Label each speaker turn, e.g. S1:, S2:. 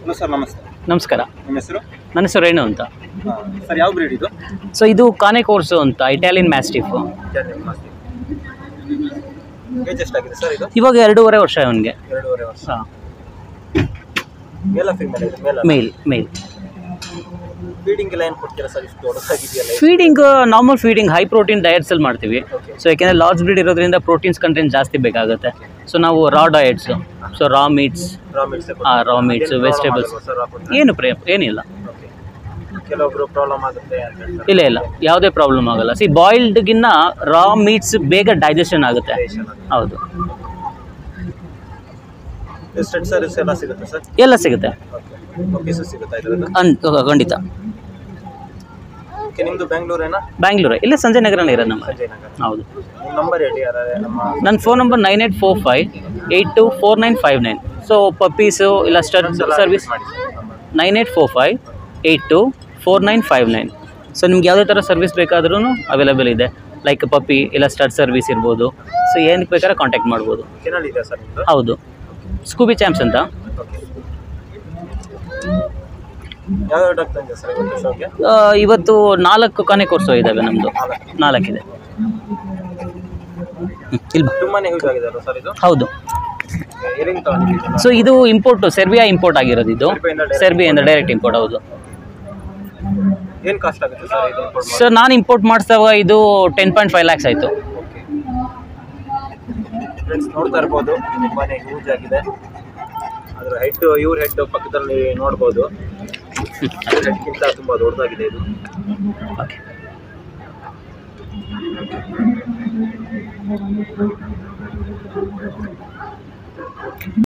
S1: Hello sir, ನಮಸ್ತೆ.
S2: ನಮಸ್ಕಾರ.
S1: ನಿಮ್ಮ ಹೆಸರು?
S2: ನನ್ನ ಹೆಸರು ರೇಣು ಅಂತ.
S1: ಸರ್, ಯಾವ ಬ್ರೀಡ್ ಇದು?
S2: ಸೊ ಇದು ಕಾನೆ ಕೋರ್ಸು ಅಂತ, ಇಟಾಲಿಯನ್ ಮ್ಯಾಸ್ಟಿಫ್.
S1: ಏಜ್ ಎಷ್ಟಾಗಿದೆ ಸರ್ ಇದು?
S2: ಇವಾಗ 2.5 ವರ್ಷ ಅವನಿಗೆ.
S1: 2.5 ವರ್ಷ.
S2: ಹಾಂ,
S1: ಮೇಲ್ ಫೀಮೇಲ್ ಇದೆ?
S2: ಮೇಲ್ ಮೇಲ್.
S1: ಫೀಡಿಂಗ್ ಎಲ್ಲ ಏನು ಕೊಡ್ತೀರಾ ಸರ್? ಇಷ್ಟು ದೊಡ್ಡದಾಗಿದೆಯಲ್ಲ.
S2: Feeding normal feeding, high protein ಡಯಟ್ಸಲ್ಲಿ ಮಾಡ್ತೀವಿ.
S1: Okay.
S2: ಸೊ ಯಾಕೆಂದರೆ ಲಾರ್ಜ್ ಬ್ರೀಡ್ ಇರೋದ್ರಿಂದ ಪ್ರೋಟೀನ್ಸ್ ಕಂಟೆಂಟ್ ಜಾಸ್ತಿ ಬೇಕಾಗುತ್ತೆ. ಸೊ ನಾವು raw diets, so raw meats, raw meats, vegetables ಏನಿಲ್ಲ.
S1: ಕೆಲವೊಬ್ರು ಪ್ರಾಬ್ಲಮ್ ಆಗುತ್ತೆ ಅಂತ ಹೇಳ್ತಾರೆ.
S2: ಇಲ್ಲ ಇಲ್ಲ, ಯಾವುದೇ ಪ್ರಾಬ್ಲಮ್ ಆಗಲ್ಲ. ಬಾಯ್ಲ್ಡ್ಗಿನ್ನ ರಾ ಮೀಟ್ಸ್ ಬೇಗ ಡೈಜೆಷನ್ ಆಗುತ್ತೆ. ಹೌದು.
S1: ಸ್ಟೆಡ್ ಸರ್ವಿಸ್ ಎಲ್ಲ ಸಿಗುತ್ತೆ ಸರ್?
S2: ಎಲ್ಲ ಸಿಗುತ್ತೆ.
S1: ಪೀಸಸ್ ಸಿಗುತ್ತಾ ಇದರಲ್ಲಿ?
S2: ಖಂಡಿತ.
S1: ಓಕೆ, ನಿಮ್ಮದು ಬೆಂಗಳೂರೇನಾ?
S2: ಬ್ಯಾಂಗ್ಳೂರೇ, ಇಲ್ಲೇ ಸಂಜಯ್ ನಗರನೇ ಇರೋದು ನಮ್ಮ.
S1: ಸಂಜಯ್ ನಗರ.
S2: ಹೌದು.
S1: ನಿಮ್ಮ ನಂಬರ್ ಹೇಳಿ. ನಮ್ಮ
S2: ನನ್ನ ಫೋನ್ ನಂಬರ್ 9845824959. ಸೊ ಪಪ್ಪೀಸು ಇಲ್ಲ ಸ್ಟಡ್ ಸರ್ವಿಸ್ 9845824959. ಸೊ ನಿಮ್ಗೆ ಯಾವುದೇ ಥರ ಸರ್ವಿಸ್ ಬೇಕಾದ್ರೂ ಅವೈಲೇಬಲ್ ಇದೆ. ಲೈಕ್ ಪಪ್ಪಿ ಇಲ್ಲ ಸ್ಟಡ್ ಸರ್ವಿಸ್ ಇರ್ಬೋದು. ಸೊ ಏನಕ್ಕೆ ಬೇಕಾದ್ರೆ ಕಾಂಟ್ಯಾಕ್ಟ್ ಮಾಡ್ಬೋದು.
S1: ಕೆನಲ್ ಸರ್ ನಿಮ್ಮದು?
S2: ಹೌದು, ಸ್ಕೂಬಿ ಚಾಂಪ್ಸ್ ಅಂತ.
S1: ಯಾವ ಡಾಕ್ಟರ್ ತಂದೆ ಸರ್ ಇವತ್ತು ಶೋಗೆ?
S2: ಇವತ್ತು 4 ಕಾನೆ ಕೋರ್ಸು ಇದ್ದಾವೆ ನಮ್ಮದು. 4 ಇದೆ. ಇಲ್ಲ,
S1: ತುಂಬಾನೇ ಯೂಸ್ ಆಗಿದೆ ಅಲ್ವಾ ಸರ್ ಇದು?
S2: ಹೌದು.
S1: ಎಲ್ಲಿಂದ ತಗೊಂಡಿದ್ದೀರಾ?
S2: ಸೊ ಇದು ಇಂಪೋರ್ಟ್, ಸೆರ್ಬಿಯಾ ಇಂಪೋರ್ಟ್ ಆಗಿರೋದು ಇದು. ಸೆರ್ಬಿಯಿಂದ ಡೈರೆಕ್ಟ್ ಇಂಪೋರ್ಟ್. ಹೌದು.
S1: ಏನು ಕಾಸ್ಟ್ ಆಗುತ್ತೆ ಸರ್ ಇದು ಇಂಪೋರ್ಟ್?
S2: ಸರ್ ನಾನು ಇಂಪೋರ್ಟ್ ಮಾಡಿಸಿದಾಗ ಇದು 10.5 lakhs ಆಯಿತು.
S1: ಫ್ರೆಂಡ್ಸ್, ನೋಡ್ತಾ ಇರ್ಬೋದು, ತುಂಬಾನೇ ಯೂಸ್ ಆಗಿದೆ. ಅದರ ಹೆಡ್, ಇವ್ರ ಹೆಡ್ ಪಕ್ಕದಲ್ಲಿ ನೋಡ್ಬೋದು. ಹೆಡ್ಗಿಂತ ತುಂಬ ದೊಡ್ಡದಾಗಿದೆ ಇದು.
S2: ಓಕೆ.